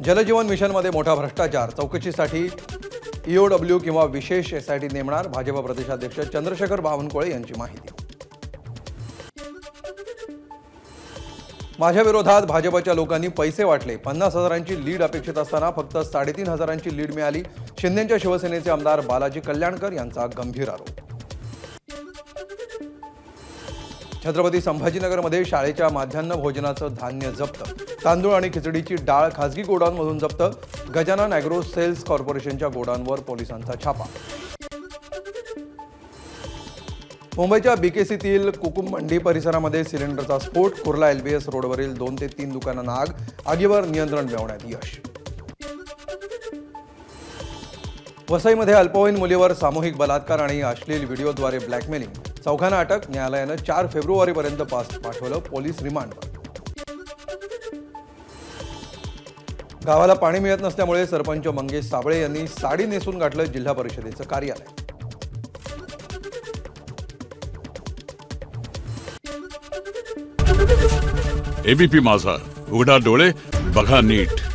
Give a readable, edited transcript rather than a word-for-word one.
जलजीवन मिशनमध्ये मोठा भ्रष्टाचार, चौकशीसाठी ईओडब्ल्यू किंवा विशेष एसआयटी नेमणार, भाजप प्रदेशाध्यक्ष चंद्रशेखर बावनकुळे यांची माहिती. माझ्या विरोधात भाजपच्या लोकांनी पैसे वाटले, 50,000ची लीड अपेक्षित असताना फक्त 3,500ची लीड मिळाली. शिंदेच्या शिवसेनेचे आमदार बालाजी कल्याणकर यांचा गंभीर आरोप. छत्रपती संभाजीनगरमध्ये शाळेच्या माध्यान्ह भोजनाचं धान्य जप्त, तांदूळ आणि खिचडीची डाळ खासगी गोडाऊनमधून जप्त. गजानन ॲग्रो सेल्स कॉर्पोरेशनच्या गोडाऊनवर पोलिसांचा छापा. मुंबईच्या बीकेसीतील कुकुम मंडी परिसरामध्ये सिलेंडरचा स्फोट, कुर्ला एलबीएस रोडवरील 2 ते 3 दुकानांना आग, आगीवर नियंत्रण मिळवण्यात यश. वसईमध्ये अल्पवयीन मुलीवर सामूहिक बलात्कार आणि अश्लील व्हिडिओद्वारे ब्लॅकमेलिंग, चौघांना अटक. न्यायालयानं 4 फेब्रुवारीपर्यंत पाठवलं पोलीस रिमांडवर. गावाला पाणी मिळत नसल्यामुळे सरपंच मंगेश साबळे यांनी साडी नेसून गाठलं जिल्हा परिषदेचं कार्यालय. एबीपी माझा, उघडा डोळे बघा नीट.